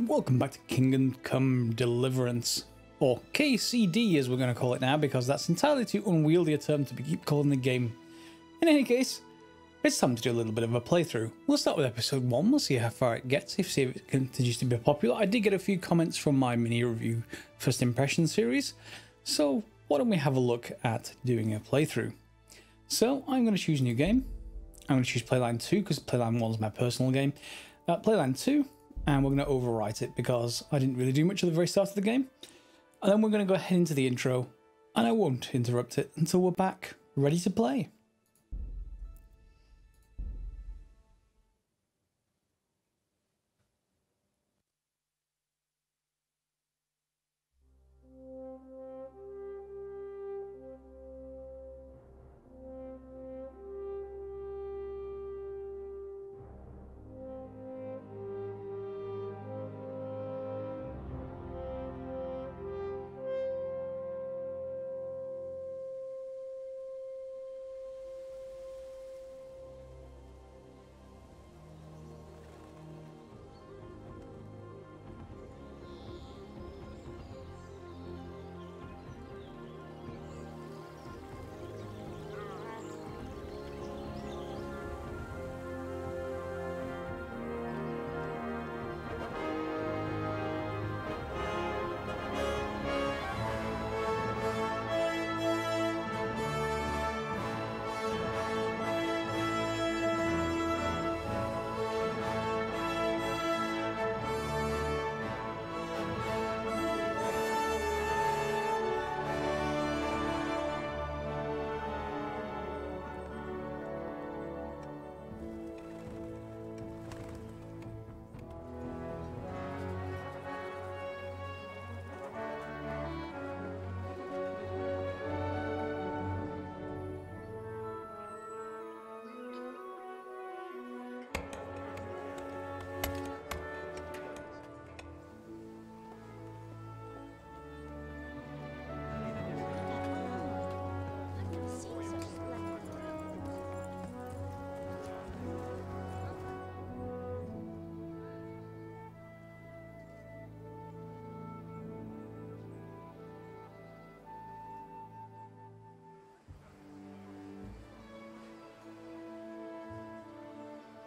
Welcome back to Kingdom Come Deliverance, or KCD as we're going to call it now, because that's entirely too unwieldy a term to keep calling the game. In any case, it's time to do a little bit of a playthrough. We'll start with episode 1, we'll see how far it gets, see if it continues to be popular. I did get a few comments from my mini review first impression series, so why don't we have a look at doing a playthrough. So I'm going to choose new game. I'm going to choose Playline 2 because Playline 1 is my personal game. Playline 2. And we're going to overwrite it because I didn't really do much at the very start of the game. And then we're going to go ahead into the intro, and I won't interrupt it until we're back, ready to play.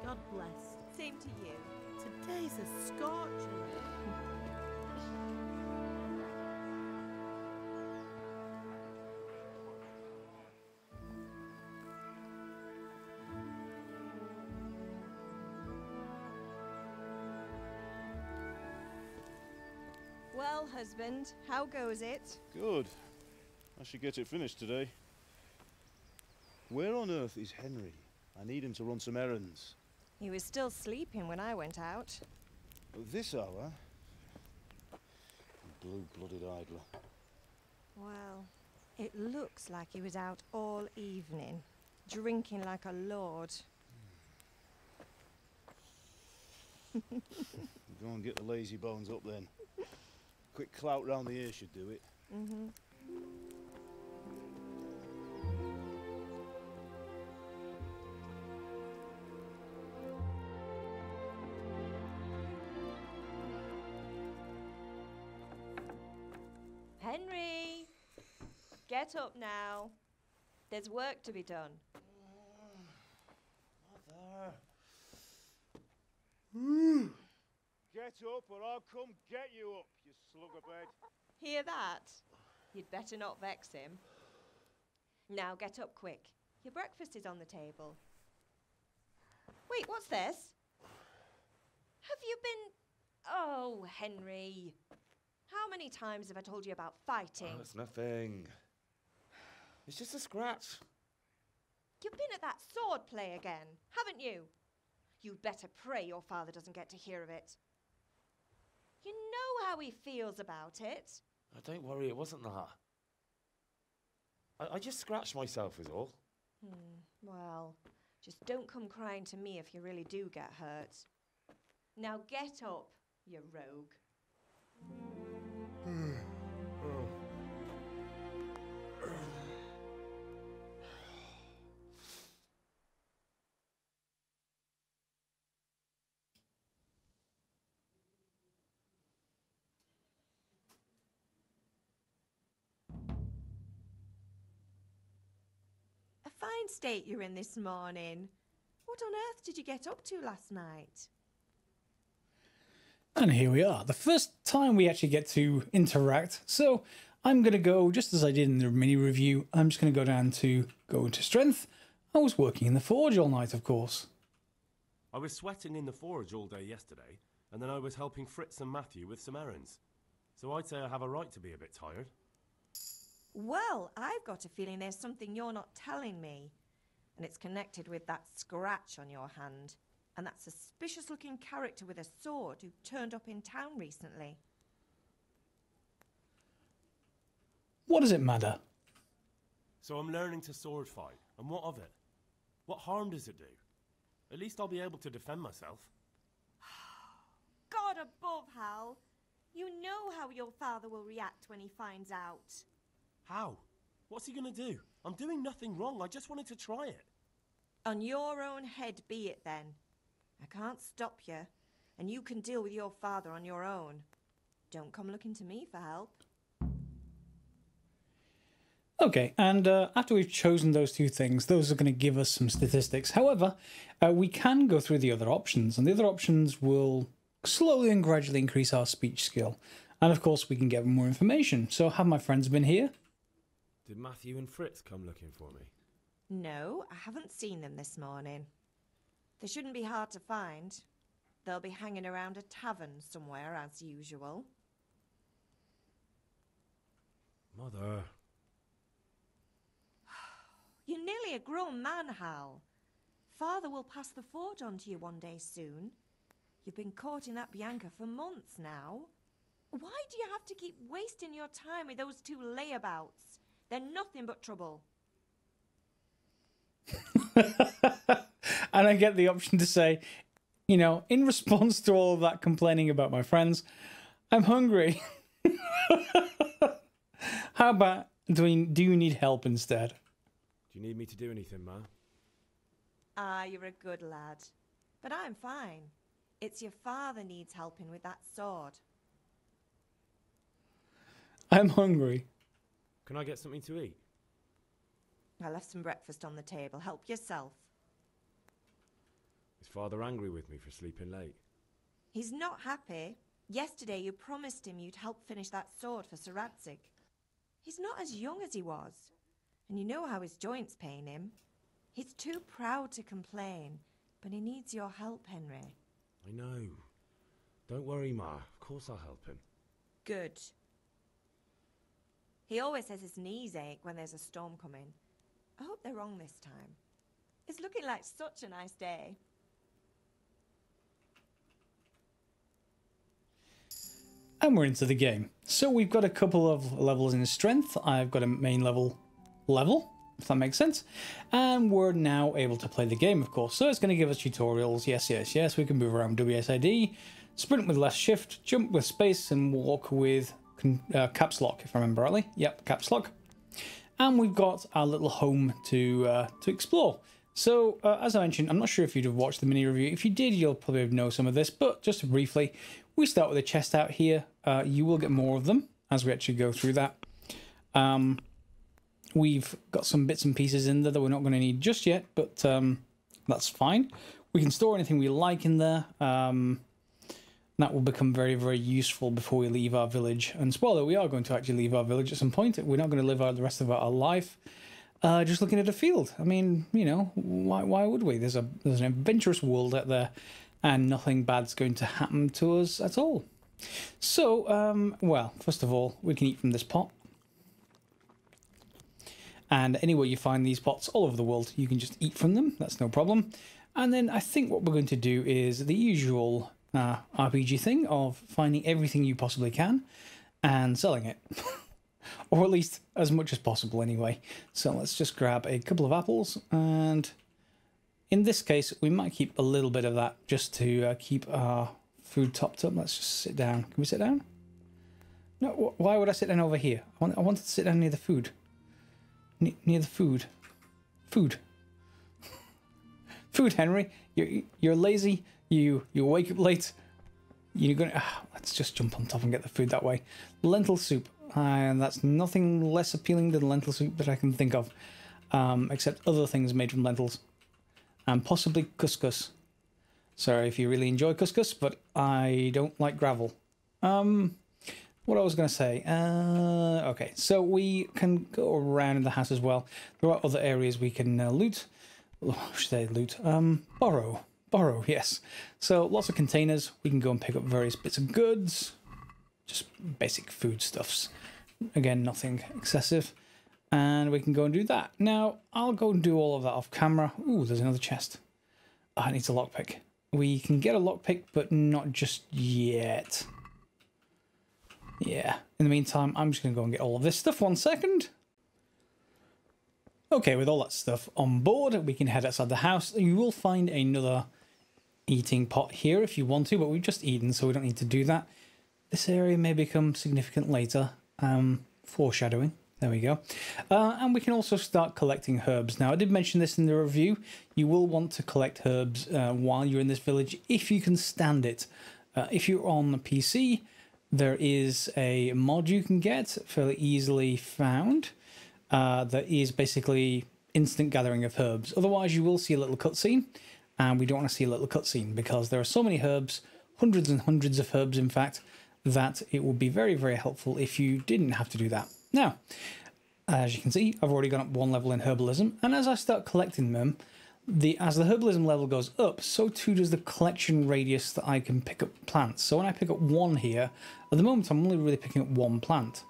God bless. Same to you. Today's a scorcher. Well, husband, how goes it? Good. I should get it finished today. Where on earth is Henry? I need him to run some errands. He was still sleeping when I went out. At this hour? Blue-blooded idler. Well, it looks like he was out all evening, drinking like a lord. Go and get the lazy bones up then. Quick clout round the ear should do it. Mm-hmm. Henry! Get up now. There's work to be done. Mother. Get up or I'll come get you up, you slugabed. Hear that? You'd better not vex him. Now get up quick. Your breakfast is on the table. Wait, what's this? Have you been... Oh, Henry. How many times have I told you about fighting? Oh, it's nothing. It's just a scratch. You've been at that sword play again, haven't you? You'd better pray your father doesn't get to hear of it. You know how he feels about it. Oh, don't worry, it wasn't that. I just scratched myself is all. Well, just don't come crying to me if you really do get hurt. Now get up, you rogue. fine state you're in this morning. What on earth did you get up to last night? And here we are, the first time we actually get to interact. So I'm going to go, just as I did in the mini review, I'm just going to go into strength. I was working in the forge all night, of course. I was sweating in the forge all day yesterday, and then I was helping Fritz and Matthew with some errands. So I'd say I have a right to be a bit tired. Well, I've got a feeling there's something you're not telling me. And it's connected with that scratch on your hand. And that suspicious-looking character with a sword who turned up in town recently. What does it matter? So I'm learning to sword fight, and what of it? What harm does it do? At least I'll be able to defend myself. God above, Hal. You know how your father will react when he finds out. How? What's he gonna do? I'm doing nothing wrong, I just wanted to try it. On your own head be it then. I can't stop you, and you can deal with your father on your own. Don't come looking to me for help. Okay, and after we've chosen those two things, those are going to give us some statistics. However, we can go through the other options, and the other options will slowly and gradually increase our speech skill. And of course, we can get more information. So have my friends been here? Did Matthew and Fritz come looking for me? No, I haven't seen them this morning. They shouldn't be hard to find. They'll be hanging around a tavern somewhere, as usual. Mother. You're nearly a grown man, Hal. Father will pass the forge on to you one day soon. You've been courting that Bianca for months now. Why do you have to keep wasting your time with those two layabouts? They're nothing but trouble. And I get the option to say, you know, in response to all of that complaining about my friends, I'm hungry. How about, do you need help instead? Do you need me to do anything, Ma? Ah, you're a good lad. But I'm fine. It's your father needs helping with that sword. I'm hungry. Can I get something to eat? I left some breakfast on the table. Help yourself. Is Father angry with me for sleeping late? He's not happy. Yesterday you promised him you'd help finish that sword for Sir Radzig. He's not as young as he was. And you know how his joints pain him. He's too proud to complain, but he needs your help, Henry. I know. Don't worry, Ma. Of course I'll help him. Good. He always says his knees ache when there's a storm coming. I hope they're wrong this time. It's looking like such a nice day. And we're into the game. So we've got a couple of levels in strength. I've got a main level, if that makes sense. And we're now able to play the game, of course. So it's going to give us tutorials. Yes. We can move around WSID, sprint with left shift, jump with space, and walk with caps lock, if I remember rightly. Yep, caps lock. And we've got our little home to explore. So, as I mentioned, I'm not sure if you'd have watched the mini review. If you did, you'll probably know some of this. But just briefly, we start with a chest out here. You will get more of them as we actually go through that. We've got some bits and pieces in there that we're not going to need just yet, but that's fine. We can store anything we like in there. That will become very, very useful before we leave our village. And spoiler, we are going to actually leave our village at some point. We're not going to live out the rest of our life just looking at a field. I mean, you know, why would we? There's an adventurous world out there, and nothing bad's going to happen to us at all. So, well, first of all, we can eat from this pot. And anywhere you find these pots all over the world, you can just eat from them. That's no problem. And then I think what we're going to do is the usual RPG thing of finding everything you possibly can and selling it. Or at least as much as possible anyway. So let's just grab a couple of apples, and in this case we might keep a little bit of that just to keep our food topped up. Let's just sit down. Can we sit down? No, why would I sit down over here? I wanted to sit down near the food. Near the food. Food, Henry. You're lazy. You wake up late. You're gonna. Let's just jump on top and get the food that way. Lentil soup, and that's nothing less appealing than lentil soup that I can think of. except other things made from lentils. And possibly couscous. Sorry if you really enjoy couscous, but I don't like gravel. What I was going to say. Okay, so we can go around in the house as well. There are other areas we can loot. Oh, should I loot? Borrow. Borrow, yes. So lots of containers. We can go and pick up various bits of goods. Just basic foodstuffs. Again, nothing excessive. And we can go and do that. Now, I'll go and do all of that off camera. Ooh, there's another chest. Oh, it needs a lockpick. We can get a lockpick, but not just yet. Yeah. In the meantime, I'm just going to go and get all of this stuff. 1 second. Okay, with all that stuff on board, we can head outside the house. You will find another eating pot here if you want to, but we've just eaten, so we don't need to do that. This area may become significant later. Foreshadowing. There we go. And we can also start collecting herbs. Now, I did mention this in the review. You will want to collect herbs while you're in this village, if you can stand it. If you're on the PC, there is a mod you can get, fairly easily found, that is basically instant gathering of herbs. Otherwise, you will see a little cutscene, and we don't want to see a little cutscene because there are so many herbs, hundreds and hundreds of herbs, in fact, that it would be very, very helpful if you didn't have to do that. Now, as you can see, I've already gone up 1 level in herbalism, and as I start collecting them, as the herbalism level goes up, so too does the collection radius that I can pick up plants. So when I pick up 1 here, at the moment I'm only really picking up 1 plant.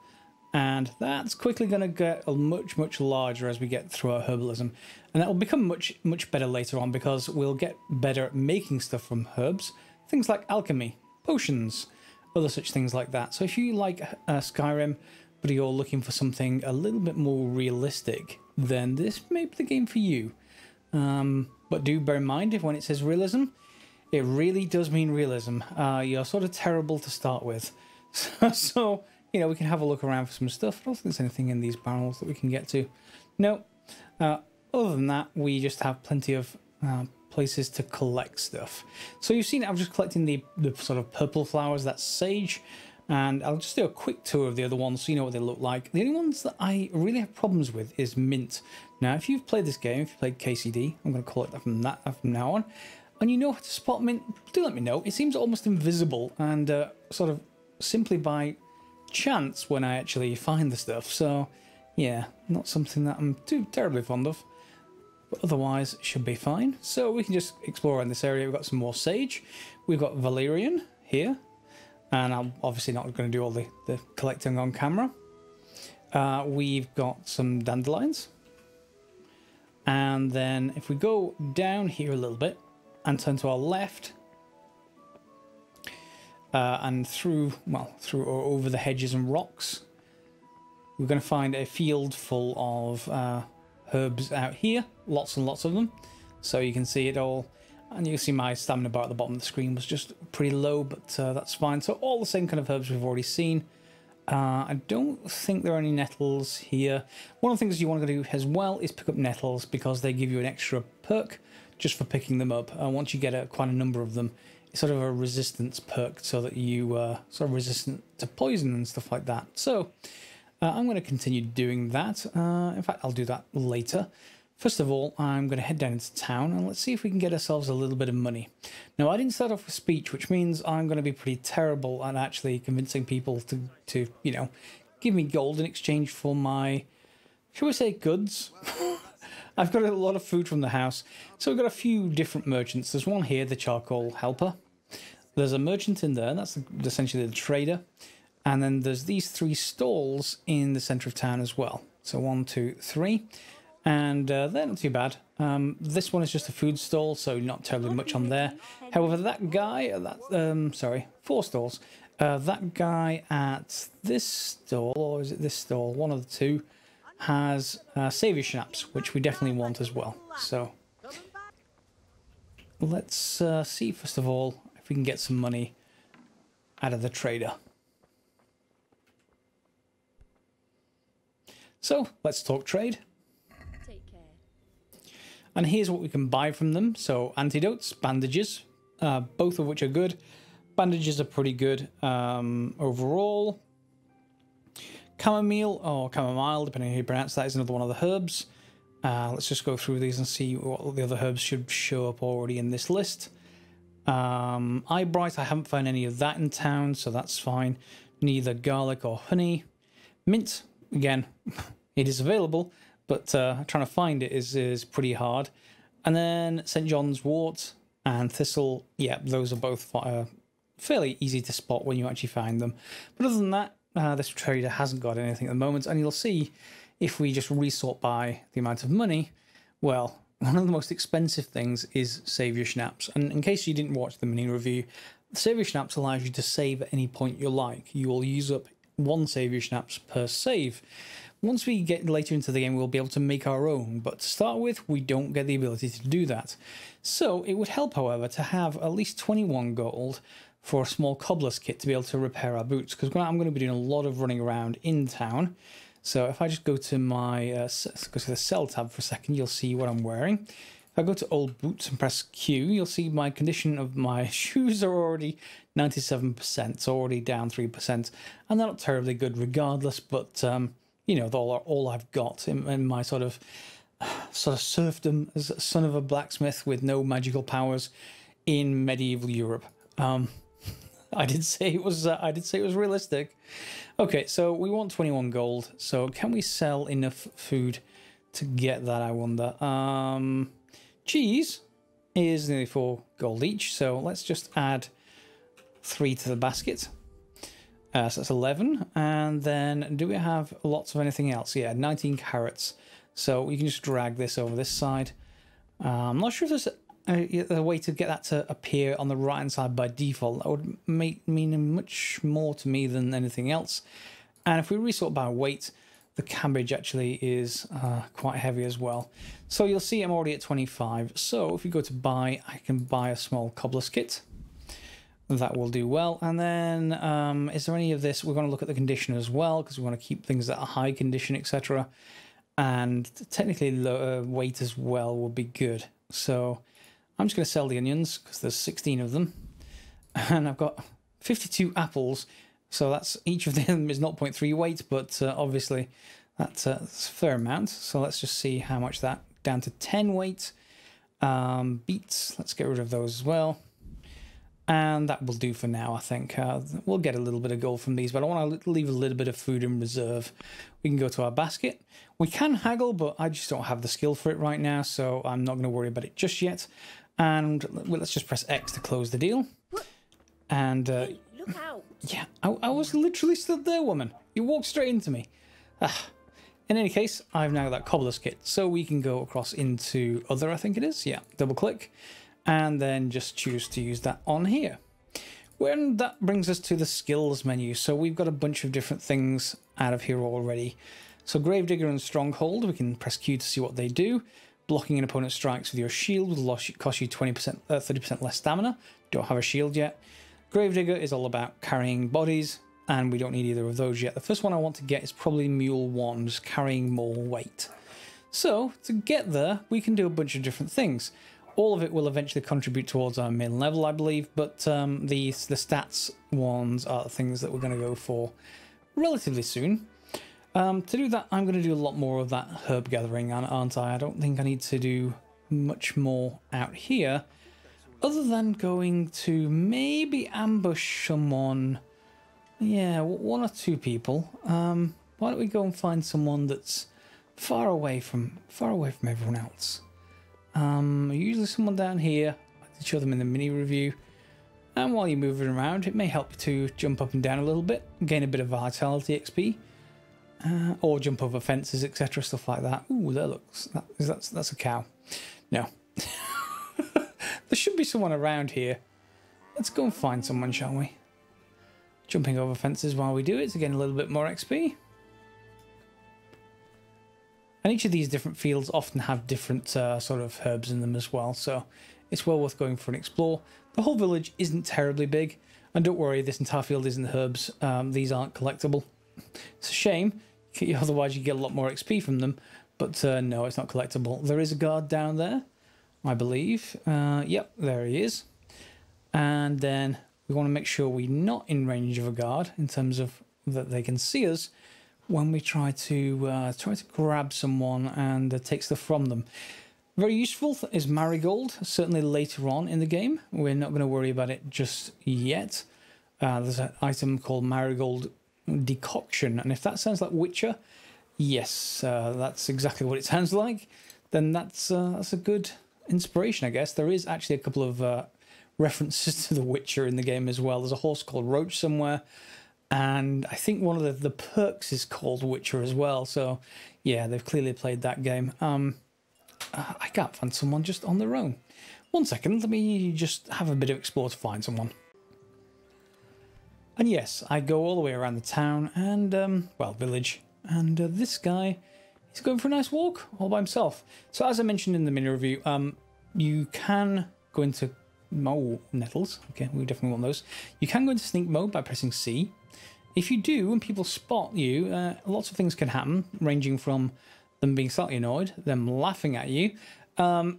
And that's quickly going to get much, much larger as we get through our herbalism. And that will become much, much better later on because we'll get better at making stuff from herbs. Things like alchemy, potions, other such things like that. So if you like Skyrim, but you're looking for something a little bit more realistic, then this may be the game for you. But do bear in mind, if when it says realism, it really does mean realism. You're sort of terrible to start with. So, you know, we can have a look around for some stuff. I don't think there's anything in these barrels that we can get to. No. Other than that, we just have plenty of places to collect stuff. So you've seen I'm just collecting the sort of purple flowers, that's sage. And I'll just do a quick tour of the other ones so you know what they look like. The only ones that I really have problems with is mint. Now, if you've played this game, if you've played KCD, I'm going to call it that from now on, and you know how to spot mint, do let me know. It seems almost invisible and sort of simply by chance when I actually find the stuff. So, yeah, not something that I'm too terribly fond of. But otherwise, it should be fine. So we can just explore in this area. We've got some more sage. We've got valerian here. And I'm obviously not going to do all the collecting on camera. We've got some dandelions. And then if we go down here a little bit and turn to our left and through or over the hedges and rocks, we're going to find a field full of herbs out here. Lots and lots of them. So you can see it all. And you can see my stamina bar at the bottom of the screen was just pretty low, but that's fine. So all the same kind of herbs we've already seen. I don't think there are any nettles here. One of the things you want to do as well is pick up nettles because they give you an extra perk just for picking them up. Once you get quite a number of them, it's sort of a resistance perk so that you sort of resistant to poison and stuff like that. So I'm going to continue doing that. In fact, I'll do that later. First of all, I'm going to head down into town and let's see if we can get ourselves a little bit of money. Now, I didn't start off with speech, which means I'm going to be pretty terrible at actually convincing people to you know, give me gold in exchange for my, shall we say, goods? I've got a lot of food from the house. So we've got a few different merchants. There's one here, the charcoal helper. There's a merchant in there, that's essentially the trader. And then there's these 3 stalls in the centre of town as well. So 1, 2, 3. And they're not too bad. This one is just a food stall, so not terribly much on there. However, that guy, 4 stalls. That guy at this stall, or is it this stall? One of the 2, has saviour schnapps, which we definitely want as well. So let's see, first of all, if we can get some money out of the trader. So let's talk trade. And here's what we can buy from them. So antidotes, bandages, both of which are good. Bandages are pretty good overall. Chamomile, or chamomile, depending on how you pronounce that, is another one of the herbs. Let's just go through these and see what the other herbs should show up already in this list. Eyebright, I haven't found any of that in town, so that's fine. Neither garlic or honey. Mint, again, it is available, but trying to find it is pretty hard. And then St. John's wort and thistle, yeah, those are both fairly easy to spot when you actually find them. But other than that, this trader hasn't got anything at the moment, and you'll see if we just resort by the amount of money, well, one of the most expensive things is Saviour Schnapps. And in case you didn't watch the mini review, Saviour Schnapps allows you to save at any point you like. You will use up 1 Saviour Schnapps per save. Once we get later into the game, we'll be able to make our own, but to start with, we don't get the ability to do that. So it would help, however, to have at least 21 gold for a small cobbler's kit to be able to repair our boots, because I'm going to be doing a lot of running around in town. So if I just go to my go to the sell tab for a second, you'll see what I'm wearing. If I go to old boots and press Q, you'll see my condition of my shoes are already 97%, so already down 3%, and they're not terribly good regardless, but you know, they're all I've got in my sort of serfdom as son of a blacksmith with no magical powers in medieval Europe. I did say it was realistic. Okay, so we want 21 gold. So can we sell enough food to get that, I wonder? Cheese is nearly 4 gold each, so let's just add 3 to the basket. So that's 11. And then do we have lots of anything else? Yeah, 19 carrots. So we can just drag this over this side. I'm not sure if there's a way to get that to appear on the right hand side by default. That would mean much more to me than anything else. And if we resort by weight, the cabbage actually is quite heavy as well. So you'll see I'm already at 25. So if we go to buy, I can buy a small cobbler's kit. That will do well. And then is there any of this? We're going to look at the condition as well, because we want to keep things at a high condition, etc. And technically weight as well will be good. So I'm just going to sell the onions because there's 16 of them, and I've got 52 apples, so that's each of them is 0.3 weight, but obviously that's a fair amount. So let's just see how much that, down to 10 weight. Beets, let's get rid of those as well, and that will do for now. I think we'll get a little bit of gold from these, but I want to leave a little bit of food in reserve. We can go to our basket. We can haggle, but I just don't have the skill for it right now, so I'm not going to worry about it just yet. And let's just press X to close the deal. And Hey, look out! yeah, I was literally stood there, woman. You walked straight into me. In any case, I've now got that cobbler's kit, so we can go across into other, I think it is. Yeah, double click, and then just choose to use that on here. When that brings us to the skills menu, so we've got a bunch of different things out of here already. So Gravedigger and Stronghold, we can press Q to see what they do. Blocking an opponent's strikes with your shield will cost you 30% less stamina. Don't have a shield yet. Gravedigger is all about carrying bodies, and we don't need either of those yet. The first one I want to get is probably Mule 1, just carrying more weight. So to get there, we can do a bunch of different things. All of it will eventually contribute towards our main level, I believe, but the stats ones are the things that we're going to go for relatively soon. To do that, I'm going to do a lot more of that herb gathering, aren't I? I don't think I need to do much more out here, other than going to maybe ambush someone. Yeah, 1 or 2 people. Why don't we go and find someone that's far away from everyone else? Usually someone down here. I did show them in the mini review. And while you're moving around, it may help to jump up and down a little bit, gain a bit of vitality XP. Or jump over fences, etc., stuff like that. Ooh, that looks... That's a cow. No. There should be someone around here. Let's go and find someone, shall we? Jumping over fences while we do it to gain a little bit more XP. And each of these different fields often have different sort of herbs in them as well, so it's well worth going for an explore. The whole village isn't terribly big, and don't worry, this entire field isn't herbs. These aren't collectible. It's a shame. Otherwise you get a lot more XP from them, but no, it's not collectible. There is a guard down there, I believe. Yep, there he is. And then we want to make sure we're not in range of a guard in terms of that they can see us. when we try to grab someone and take stuff from them. Very useful is marigold, certainly later on in the game. We're not going to worry about it just yet. There's an item called marigold decoction, and if that sounds like Witcher, yes, that's exactly what it sounds like. Then that's a good inspiration, I guess. There is actually a couple of references to The Witcher in the game as well. There's a horse called Roach somewhere, and I think one of the perks is called Witcher as well. So yeah, they've clearly played that game. I can't find someone just on their own. 1 second, let me just have a bit of explore to find someone. And yes, I go all the way around the town and, well, village. And this guy, he's going for a nice walk all by himself. So as I mentioned in the mini review, you can go into nettles. Okay, we definitely want those. You can go into sneak mode by pressing C. If you do, when people spot you, lots of things can happen, ranging from them being slightly annoyed, them laughing at you, and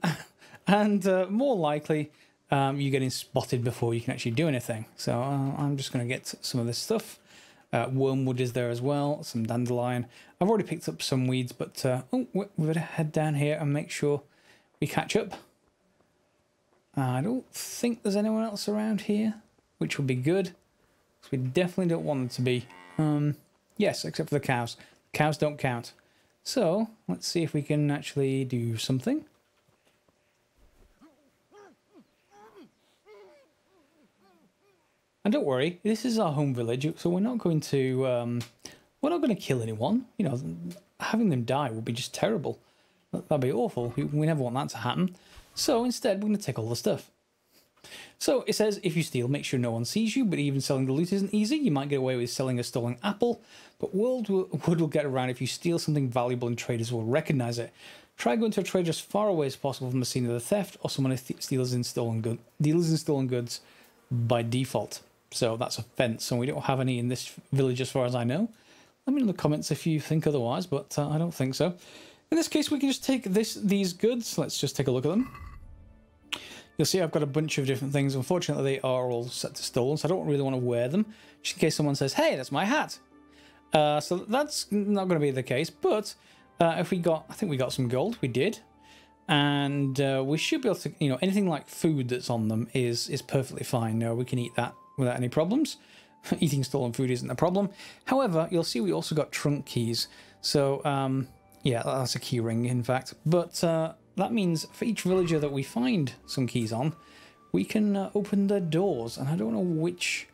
more likely you getting spotted before you can actually do anything. So I'm just going to get some of this stuff. Wormwood is there as well, some dandelion. I've already picked up some weeds, but we better head down here and make sure we catch up. I don't think there's anyone else around here, which would be good. We definitely don't want them to be. Yes, except for the cows. Cows don't count. So, let's see if we can actually do something. And don't worry, this is our home village, so we're not going to kill anyone. You know, having them die would be just terrible. That'd be awful. We never want that to happen. So instead, we're going to take all the stuff. So it says, if you steal, make sure no one sees you, but even selling the loot isn't easy. You might get away with selling a stolen apple, but wood will get around if you steal something valuable and traders will recognize it. Try going to a trader as far away as possible from the scene of the theft, or someone who deals in stolen goods by default. So that's a fence, and we don't have any in this village as far as I know. Let me know in the comments if you think otherwise, but I don't think so. In this case, we can just take these goods. Let's just take a look at them. You'll see I've got a bunch of different things. Unfortunately, they are all set to stolen, so I don't really want to wear them, just in case someone says, hey, that's my hat. So that's not going to be the case, but if we got, I think we got some gold. We did. And we should be able to, you know, anything like food that's on them is perfectly fine. No, we can eat that without any problems. Eating stolen food isn't a problem. However, you'll see we also got trunk keys. So, yeah, that's a key ring, in fact. But that means for each villager that we find some keys on, we can open their doors. And I don't know which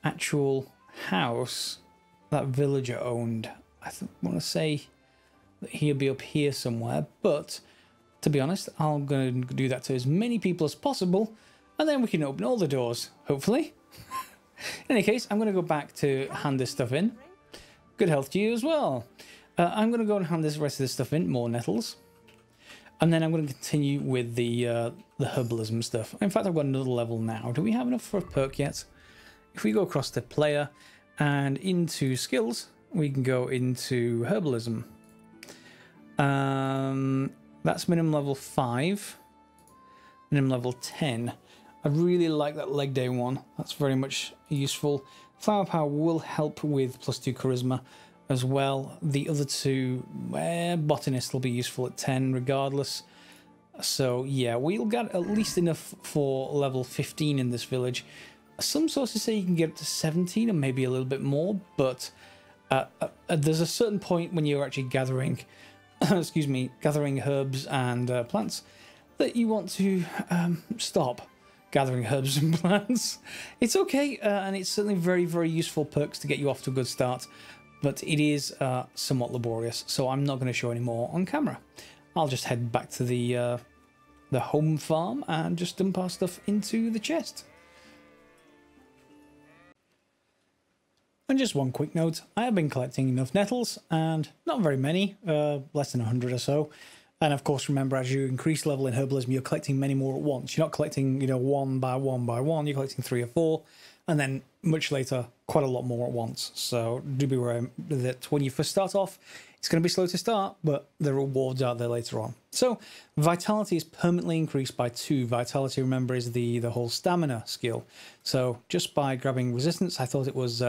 actual house that villager owned. I want to say that he'll be up here somewhere. But to be honest, I'm going to do that to as many people as possible. And then we can open all the doors, hopefully. In any case, I'm going to go back to hand this stuff in. Good health to you as well. I'm going to go and hand this rest of this stuff in, more nettles. And then I'm going to continue with the herbalism stuff. In fact, I've got another level now. Do we have enough for a perk yet? If we go across to player and into skills, we can go into herbalism. That's minimum level 5. Minimum level 10. I really like that leg day one. That's very much useful. Flower power will help with +2 charisma as well. The other two, botanist will be useful at 10 regardless. So yeah, we'll get at least enough for level 15 in this village. Some sources say you can get up to 17 and maybe a little bit more, but there's a certain point when you're actually gathering, excuse me, gathering herbs and plants that you want to stop gathering herbs and plants. It's okay, and it's certainly very, very useful perks to get you off to a good start, but it is somewhat laborious, so I'm not going to show any more on camera. I'll just head back to the home farm and just dump our stuff into the chest. And just one quick note, I have been collecting enough nettles, and not very many, less than 100 or so. And of course, remember, as you increase level in herbalism, you're collecting many more at once. You're not collecting, you know, one by one by one. You're collecting 3 or 4, and then much later, quite a lot more at once. So do be aware that when you first start off, it's going to be slow to start, but the rewards are there later on. So vitality is permanently increased by 2. Vitality, remember, is the whole stamina skill. So just by grabbing resistance, I thought it was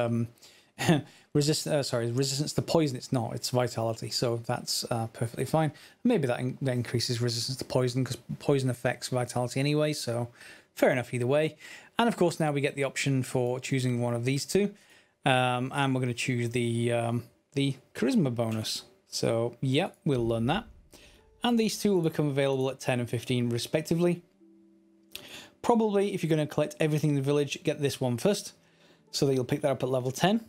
resistance to poison. It's not. It's vitality. So that's perfectly fine. Maybe that increases resistance to poison because poison affects vitality anyway. So fair enough either way. And of course now we get the option for choosing one of these two, and we're going to choose the charisma bonus. So yep, we'll learn that. And these two will become available at 10 and 15 respectively. Probably if you're going to collect everything in the village, get this one first, so that you'll pick that up at level 10.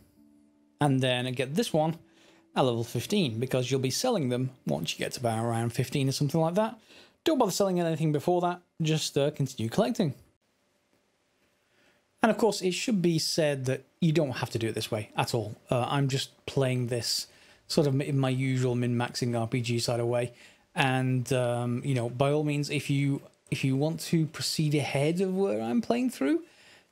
And then get this one at level 15, because you'll be selling them once you get to about around 15 or something like that. Don't bother selling anything before that, just continue collecting. And of course, it should be said that you don't have to do it this way at all. I'm just playing this sort of in my usual min-maxing RPG side of way. And, you know, by all means, if you want to proceed ahead of where I'm playing through,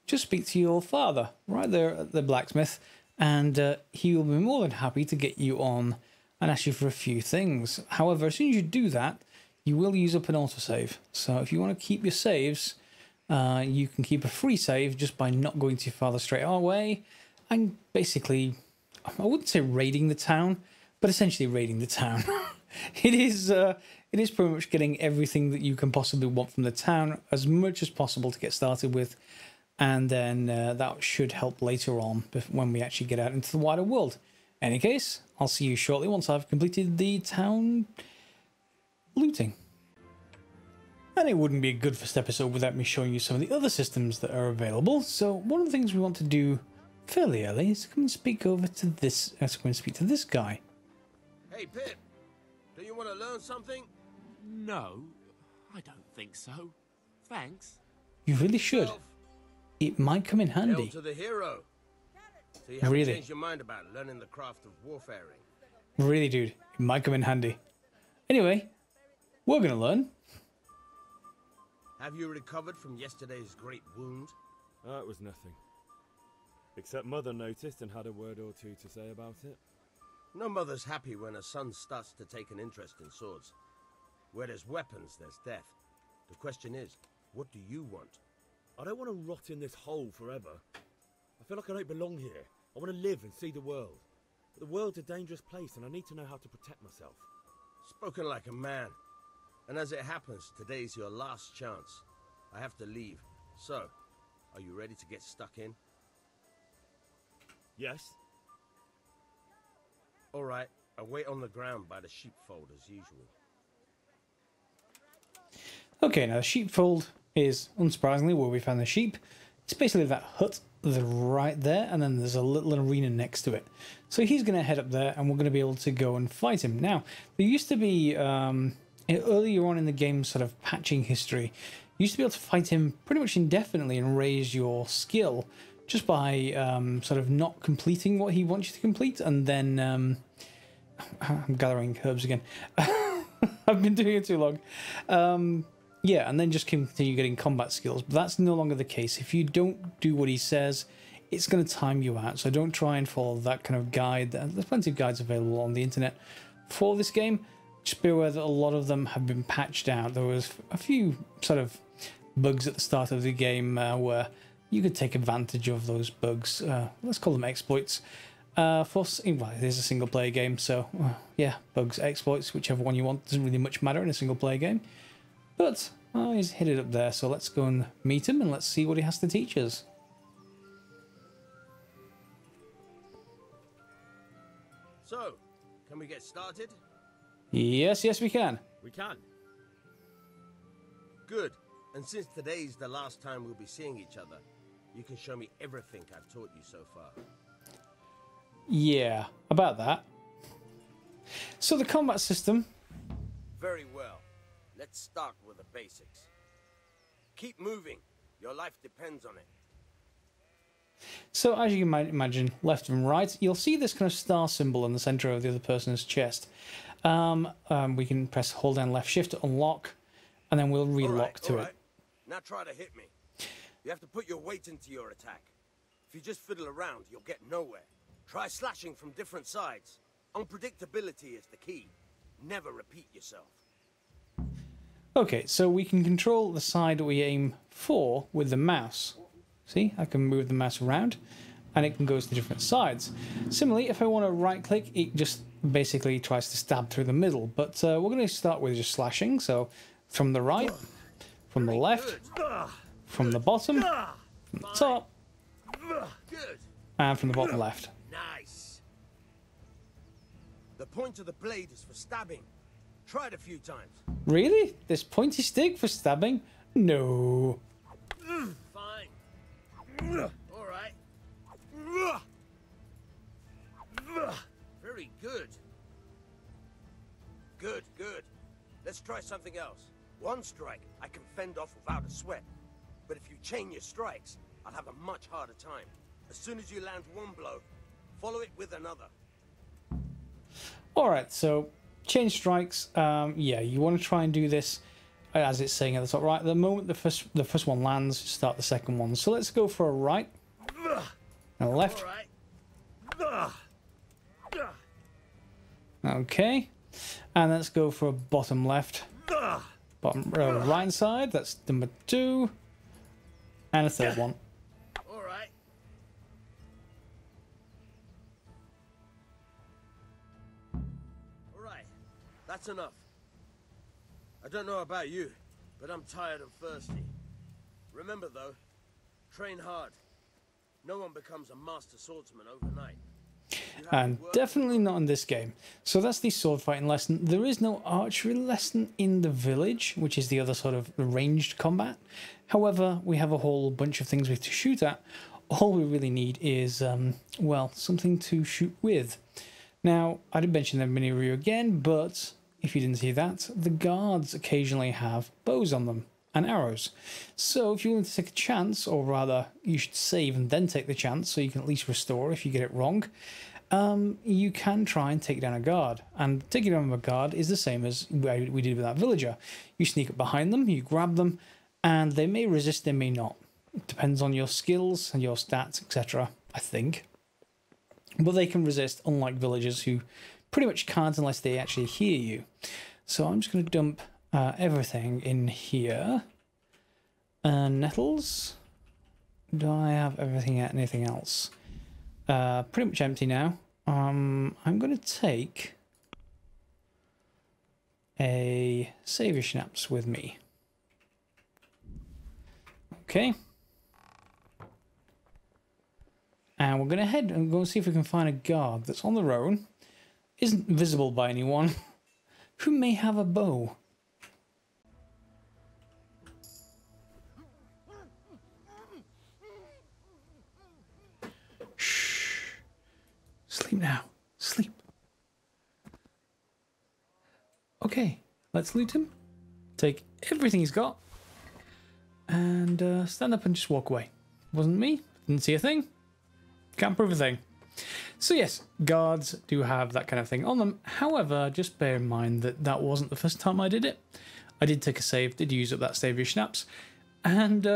just speak to your father right there at the blacksmith, and he will be more than happy to get you on and ask you for a few things. However, as soon as you do that, you will use up an autosave. So if you want to keep your saves, you can keep a free save just by not going to your father straight away and basically, I wouldn't say raiding the town, but essentially raiding the town. It is pretty much getting everything that you can possibly want from the town as much as possible to get started with, and then that should help later on when we actually get out into the wider world. In any case, I'll see you shortly once I've completed the town looting. And it wouldn't be a good first episode without me showing you some of the other systems that are available. So one of the things we want to do fairly early is to come and speak over to this. Let's go and speak to this guy. Hey, Pip. Do you want to learn something? No, I don't think so. Thanks. You really should. It might come in handy. Hail to the hero. So you haven't Really? changed your mind about learning the craft of warfaring? Really, dude. It might come in handy. Anyway, we're going to learn. Have you recovered from yesterday's great wound? It was nothing. Except Mother noticed and had a word or two to say about it. No mother's happy when her son starts to take an interest in swords. Where there's weapons, there's death. The question is, what do you want? I don't want to rot in this hole forever. I feel like I don't belong here. I want to live and see the world. But the world's a dangerous place and I need to know how to protect myself. Spoken like a man. And as it happens, today's your last chance. I have to leave. So, are you ready to get stuck in? Yes? All right, I'll wait on the ground by the sheepfold as usual. Okay, now the sheepfold is, unsurprisingly, where we found the sheep. It's basically that hut right there, and then there's a little arena next to it. So he's going to head up there, and we're going to be able to go and fight him. Now, there used to be, earlier on in the game's sort of patching history, you used to be able to fight him pretty much indefinitely and raise your skill just by sort of not completing what he wants you to complete, and then I'm gathering herbs again. I've been doing it too long. Yeah, and then just continue getting combat skills. But that's no longer the case. If you don't do what he says, it's going to time you out. So don't try and follow that kind of guide. There's plenty of guides available on the internet for this game. Just be aware that a lot of them have been patched out. There was a few sort of bugs at the start of the game where you could take advantage of those bugs. Let's call them exploits. Well, it is a single player game, so yeah, bugs, exploits, whichever one you want, doesn't really much matter in a single player game. But he's hit it up there, so let's go and meet him and let's see what he has to teach us. So, can we get started? Yes, we can. We can. Good. And since today's the last time we'll be seeing each other, you can show me everything I've taught you so far. Yeah, about that. So the combat system. Very well. Let's start with the basics. Keep moving. Your life depends on it. So as you might imagine, left and right, you'll see this kind of star symbol in the center of the other person's chest. We can press hold down left shift to unlock, and then we'll relock to it. Now try to hit me. You have to put your weight into your attack. If you just fiddle around, you'll get nowhere. Try slashing from different sides. Unpredictability is the key. Never repeat yourself. Okay, so we can control the side we aim for with the mouse. See, I can move the mouse around. and it can go to different sides. Similarly, if I want to right click, it just basically tries to stab through the middle. But we're going to start with just slashing. So from the right, from the left, from the bottom, from the top, and from the bottom left. Nice. The point of the blade is for stabbing. Try it a few times. Really? This pointy stick for stabbing? No. Fine. All right. Very good. Good, good. Let's try something else. One strike I can fend off without a sweat. But if you chain your strikes, I'll have a much harder time. As soon as you land one blow, follow it with another. Alright, so change strikes. Yeah, you want to try and do this as it's saying at the top right. At the moment the first one lands, start the second one. So let's go for a right and a left. Okay, and let's go for a bottom left, bottom right side. That's number 2, and a third one. All right. All right, that's enough. I don't know about you, but I'm tired and thirsty. Remember though, train hard. No one becomes a master swordsman overnight. And definitely not in this game. So that's the sword fighting lesson. There is no archery lesson in the village, which is the other sort of ranged combat. However, we have a whole bunch of things we have to shoot at. All we really need is, well, something to shoot with. Now, I did mention the mini review again, but if you didn't see that, the guards occasionally have bows on them and arrows. So if you want to take a chance, or rather you should save and then take the chance so you can at least restore if you get it wrong, you can try and take down a guard. And taking down a guard is the same as we did with that villager. You sneak up behind them, you grab them, and they may resist, they may not. It depends on your skills and your stats, etc., I think. But they can resist, unlike villagers who pretty much can't unless they actually hear you. So I'm just going to dump everything in here. Nettles. Do I have everything yet? Anything else? Pretty much empty now. I'm going to take a saviour schnapps with me. Okay. And we're going to head and go see if we can find a guard that's on their own, isn't visible by anyone, who may have a bow. Shh. Sleep now. Sleep. Okay, let's loot him. Take everything he's got. And stand up and just walk away. Wasn't me. Didn't see a thing. Can't prove a thing. So yes, guards do have that kind of thing on them. However, just bear in mind that that wasn't the first time I did it. I did take a save, did use up that saviour schnapps. And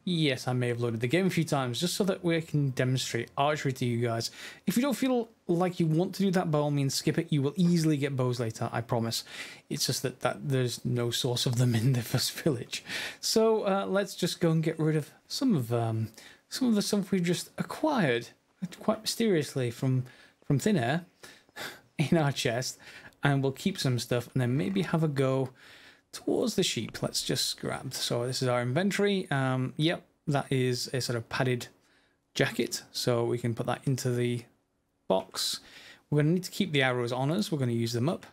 yes, I may have loaded the game a few times just so that we can demonstrate archery to you guys. If you don't feel like you want to do that, by all means skip it. You will easily get bows later, I promise. It's just that there's no source of them in the first village. So let's just go and get rid of some of the stuff we've just acquired quite mysteriously from thin air in our chest, and we'll keep some stuff and then maybe have a go towards the sheep. Let's just grab. So this is our inventory. Yep, that is a sort of padded jacket, so we can put that into the box. We're going to need to keep the arrows on us. We're going to use them up.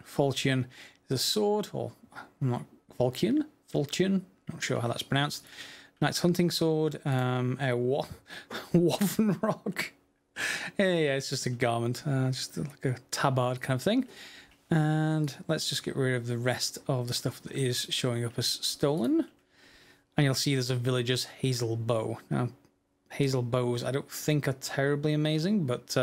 Falchion is a sword, or I'm not Falchion, not sure how that's pronounced. Knight's hunting sword, a Waffen rock. Yeah, it's just a garment, just like a tabard kind of thing. And let's just get rid of the rest of the stuff that is showing up as stolen. And you'll see there's a villager's hazel bow. Now, hazel bows I don't think are terribly amazing, but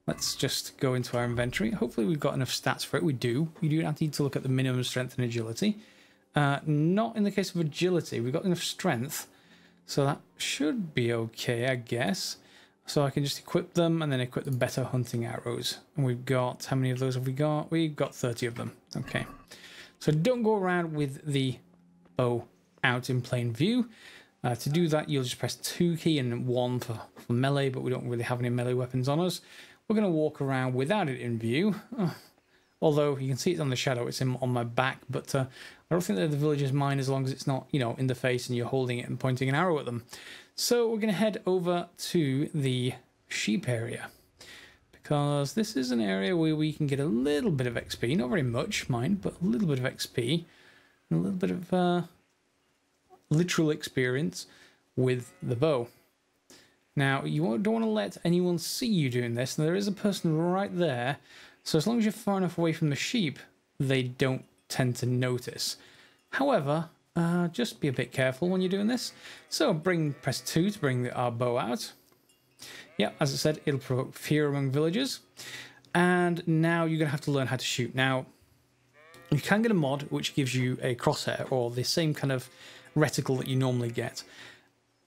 let's just go into our inventory. Hopefully we've got enough stats for it. We do. You do need to look at the minimum strength and agility. Not in the case of agility. We've got enough strength, so that should be okay, I guess. So I can just equip them and then equip the better hunting arrows. And we've got, how many of those have we got? We've got 30 of them. Okay. So don't go around with the bow out in plain view. To do that, you'll just press 2 key and 1 for melee, but we don't really have any melee weapons on us. We're going to walk around without it in view. Although you can see it's on the shadow, it's on my back, but I don't think that the village is mine as long as it's not, you know, in the face and you're holding it and pointing an arrow at them. So we're going to head over to the sheep area, because this is an area where we can get a little bit of XP, not very much, mind, but a little bit of XP, and a little bit of literal experience with the bow. Now, you don't want to let anyone see you doing this, and there is a person right there. So as long as you're far enough away from the sheep, they don't tend to notice. However, just be a bit careful when you're doing this. So press 2 to bring our bow out. Yeah, as I said, it'll provoke fear among villagers. And now you're going to have to learn how to shoot. Now, you can get a mod which gives you a crosshair or the same kind of reticle that you normally get.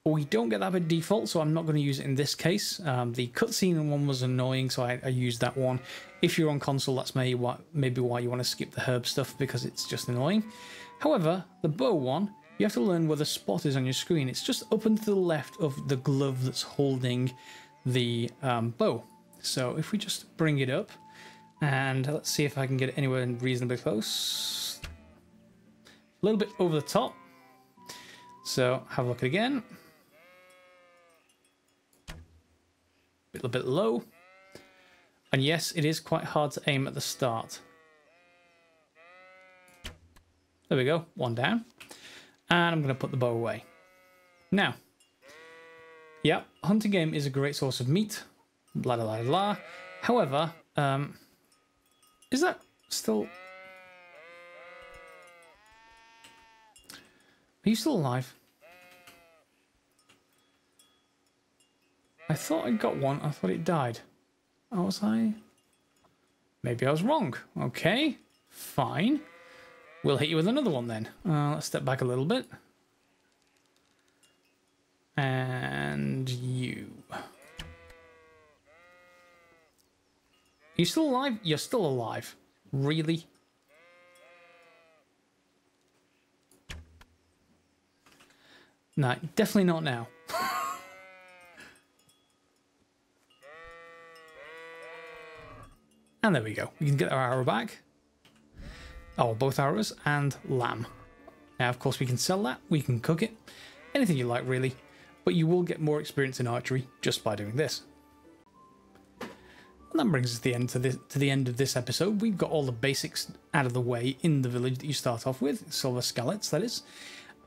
We don't get that by default, so I'm not going to use it in this case. The cutscene one was annoying, so I used that one. If you're on console, that's maybe why you want to skip the herb stuff, because it's just annoying. However, the bow one, you have to learn where the spot is on your screen. It's just up and to the left of the glove that's holding the bow. So if we just bring it up, and let's see if I can get it anywhere reasonably close. A little bit over the top. So have a look again. A little bit low. And yes, it is quite hard to aim at the start. There we go, one down. And I'm going to put the bow away. Now, yeah, hunting game is a great source of meat. Blah, blah, blah, blah. However, is that still... Are you still alive? I thought I got one. I thought it died. Oh, was I? Maybe I was wrong. Okay, fine. We'll hit you with another one then. Let's step back a little bit. And you. Are you still alive? You're still alive. Really? No, definitely not now. And there we go. We can get our arrow back. Oh, both arrows and lamb. Now, of course, we can sell that. We can cook it. Anything you like, really. But you will get more experience in archery just by doing this. And that brings us to the end of this episode. We've got all the basics out of the way in the village that you start off with. Silver scallops, that is.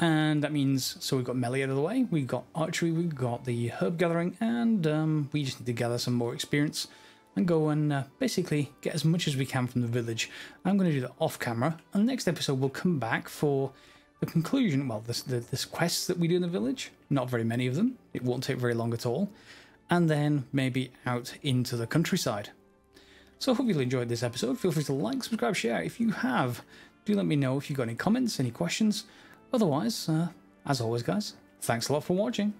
And that means, so we've got melee out of the way. We've got archery, we've got the herb gathering, and we just need to gather some more experience and go and basically get as much as we can from the village. I'm going to do that off camera, and the next episode we'll come back for the conclusion. Well, this quests that we do in the village, not very many of them. It won't take very long at all. And then maybe out into the countryside. So I hope you enjoyed this episode. Feel free to like, subscribe, share. If you have, do let me know if you've got any comments, any questions. Otherwise, as always, guys, thanks a lot for watching.